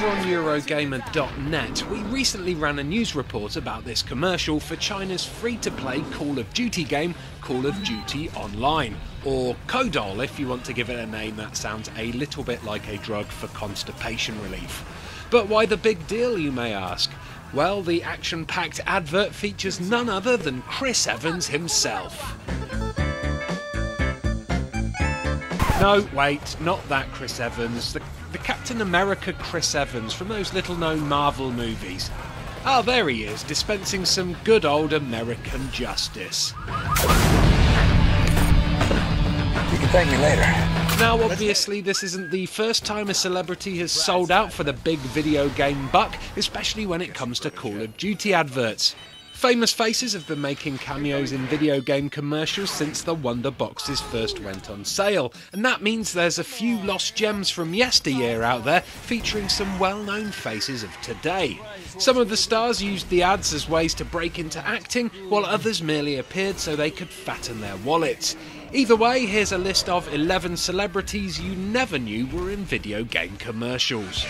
Over on Eurogamer.net, we recently ran a news report about this commercial for China's free-to-play Call of Duty game, Call of Duty Online, or Codol if you want to give it a name that sounds a little bit like a drug for constipation relief. But why the big deal, you may ask? Well, the action-packed advert features none other than Chris Evans himself. No, wait, not that Chris Evans. The Captain America Chris Evans from those little-known Marvel movies. Ah, there he is, dispensing some good old American justice. You can thank me later. Now, obviously, this isn't the first time a celebrity has sold out for the big video game buck, especially when it comes to Call of Duty adverts. Famous faces have been making cameos in video game commercials since the Wonder Boxes first went on sale, and that means there's a few lost gems from yesteryear out there featuring some well-known faces of today. Some of the stars used the ads as ways to break into acting, while others merely appeared so they could fatten their wallets. Either way, here's a list of 11 celebrities you never knew were in video game commercials.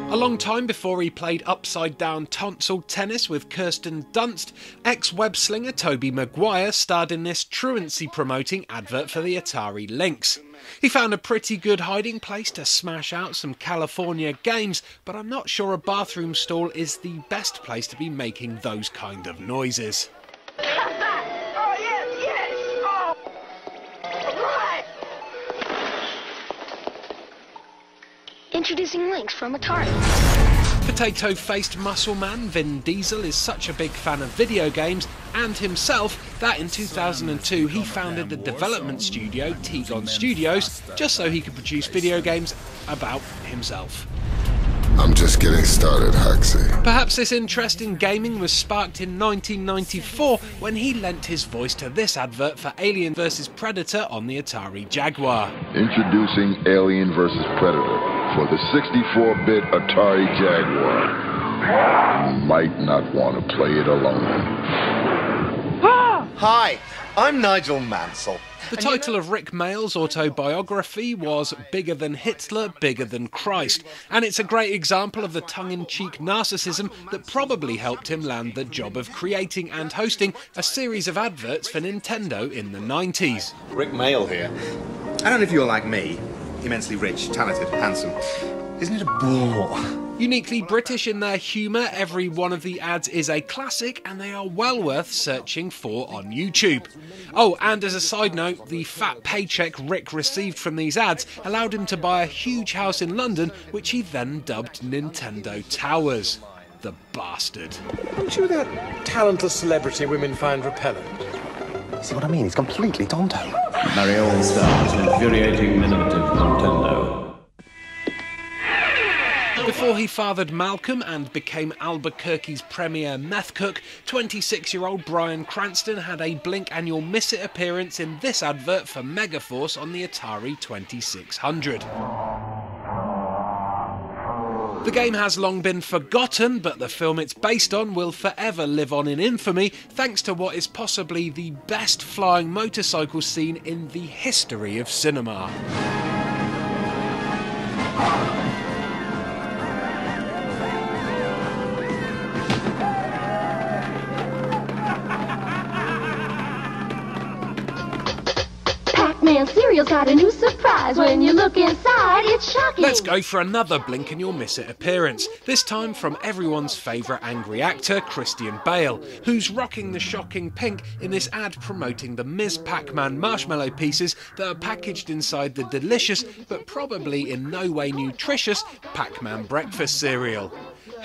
A long time before he played upside-down tonsil tennis with Kirsten Dunst, ex-web-slinger Tobey Maguire starred in this truancy-promoting advert for the Atari Lynx. He found a pretty good hiding place to smash out some California games, but I'm not sure a bathroom stall is the best place to be making those kind of noises. Oh, yes! Oh! Right! Introducing Lynx from Atari. Potato-faced muscle man Vin Diesel is such a big fan of video games and himself that in 2002 he founded the development studio Tegon Studios just so he could produce video games about himself. I'm just getting started, Haxie. Perhaps this interest in gaming was sparked in 1994 when he lent his voice to this advert for Alien vs Predator on the Atari Jaguar. Introducing Alien vs Predator for the 64-bit Atari Jaguar. You might not want to play it alone. Hi, I'm Nigel Mansell. The title of Rik Mayall's autobiography was Bigger Than Hitler, Bigger Than Christ, and it's a great example of the tongue-in-cheek narcissism that probably helped him land the job of creating and hosting a series of adverts for Nintendo in the 90s. Rik Mayall here. I don't know if you're like me, immensely rich, talented, handsome. Isn't it a bore? Uniquely British in their humour, every one of the ads is a classic and they are well worth searching for on YouTube. Oh, and as a side note, the fat paycheck Rik received from these ads allowed him to buy a huge house in London, which he then dubbed Nintendo Towers. The bastard. Aren't you that talentless celebrity women find repellent? See what I mean? He's completely tonto. Marry all stars, infuriating innovative Nintendo. Before he fathered Malcolm and became Albuquerque's premier meth cook, 26-year-old Bryan Cranston had a blink and you'll miss it appearance in this advert for Megaforce on the Atari 2600. The game has long been forgotten, but the film it's based on will forever live on in infamy thanks to what is possibly the best flying motorcycle scene in the history of cinema. Man, cereal's got a new surprise. When you look inside, it's shocking. Let's go for another blink and you'll miss it appearance, this time from everyone's favourite angry actor, Christian Bale, who's rocking the shocking pink in this ad promoting the Ms. Pac-Man marshmallow pieces that are packaged inside the delicious, but probably in no way nutritious, Pac-Man breakfast cereal.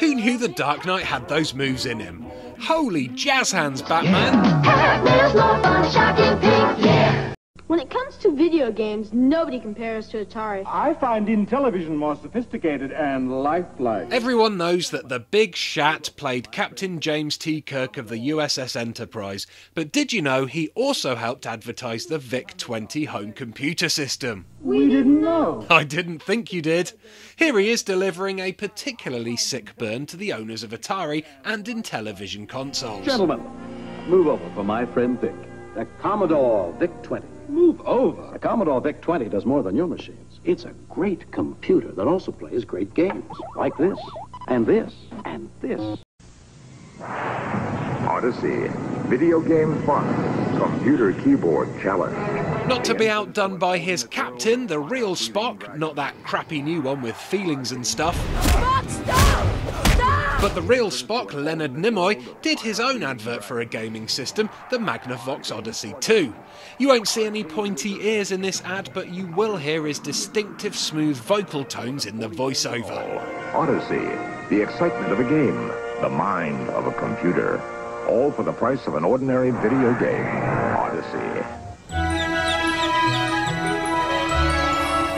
Who knew the Dark Knight had those moves in him? Holy jazz hands, Batman! Pac-Man's more fun, shocking pink, yeah! When it comes to video games, nobody compares to Atari. I find Intellivision more sophisticated and lifelike. Everyone knows that the Big Shat played Captain James T. Kirk of the USS Enterprise, but did you know he also helped advertise the VIC-20 home computer system? We didn't know. I didn't think you did. Here he is delivering a particularly sick burn to the owners of Atari and Intellivision consoles. Gentlemen, move over for my friend Vic. The Commodore VIC-20. Move over. The Commodore VIC-20 does more than your machines. It's a great computer that also plays great games, like this, and this, and this. Odyssey, video game fun, computer keyboard challenge. Not to be outdone by his captain, the real Spock, not that crappy new one with feelings and stuff. Spock, stop! Stop! But the real Spock, Leonard Nimoy, did his own advert for a gaming system, the Magnavox Odyssey 2. You won't see any pointy ears in this ad, but you will hear his distinctive smooth vocal tones in the voiceover. Odyssey, the excitement of a game, the mind of a computer. All for the price of an ordinary video game. Odyssey.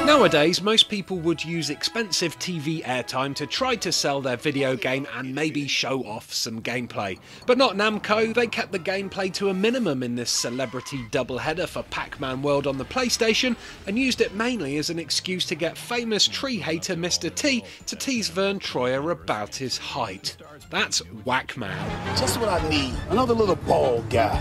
Nowadays, most people would use expensive TV airtime to try to sell their video game and maybe show off some gameplay. But not Namco, they kept the gameplay to a minimum in this celebrity doubleheader for Pac-Man World on the PlayStation, and used it mainly as an excuse to get famous tree hater Mr. T to tease Verne Troyer about his height. That's whack-man. Just what I need, another little bald guy.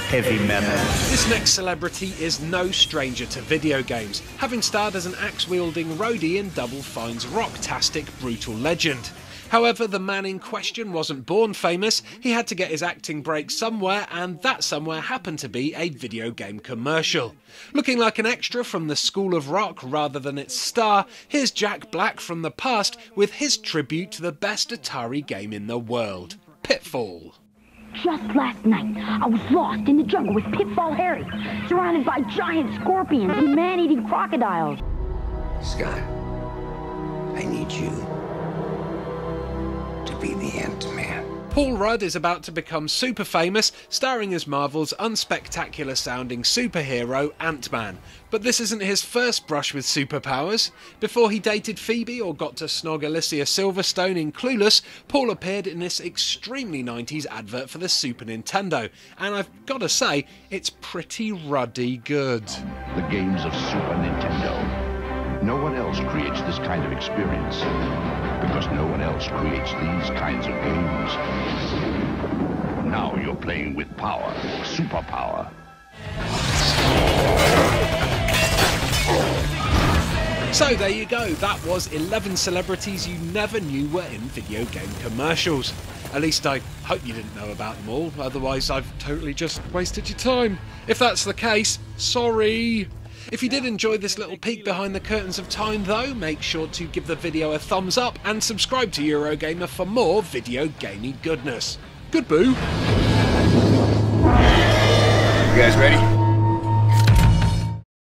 Heavy metal. This next celebrity is no stranger to video games, having starred as an axe-wielding roadie in Double Fine's rocktastic Brutal Legend. However, the man in question wasn't born famous, he had to get his acting break somewhere, and that somewhere happened to be a video game commercial. Looking like an extra from the School of Rock rather than its star, here's Jack Black from the past with his tribute to the best Atari game in the world, Pitfall. Just last night, I was lost in the jungle with Pitfall Harry, surrounded by giant scorpions and man-eating crocodiles. Scott, I need you to be the Ant-Man. Paul Rudd is about to become super famous, starring as Marvel's unspectacular-sounding superhero Ant-Man. But this isn't his first brush with superpowers. Before he dated Phoebe or got to snog Alicia Silverstone in Clueless, Paul appeared in this extremely 90s advert for the Super Nintendo. And I've got to say, it's pretty ruddy good. The games of Super Nintendo. No one else creates this kind of experience, because no one else creates these kinds of games. Now you're playing with power, superpower. So there you go, that was 11 celebrities you never knew were in video game commercials. At least I hope you didn't know about them all, otherwise I've totally just wasted your time. If that's the case, sorry. If you did enjoy this little peek behind the curtains of time though, make sure to give the video a thumbs up and subscribe to Eurogamer for more video gaming goodness. Good boo! You guys ready?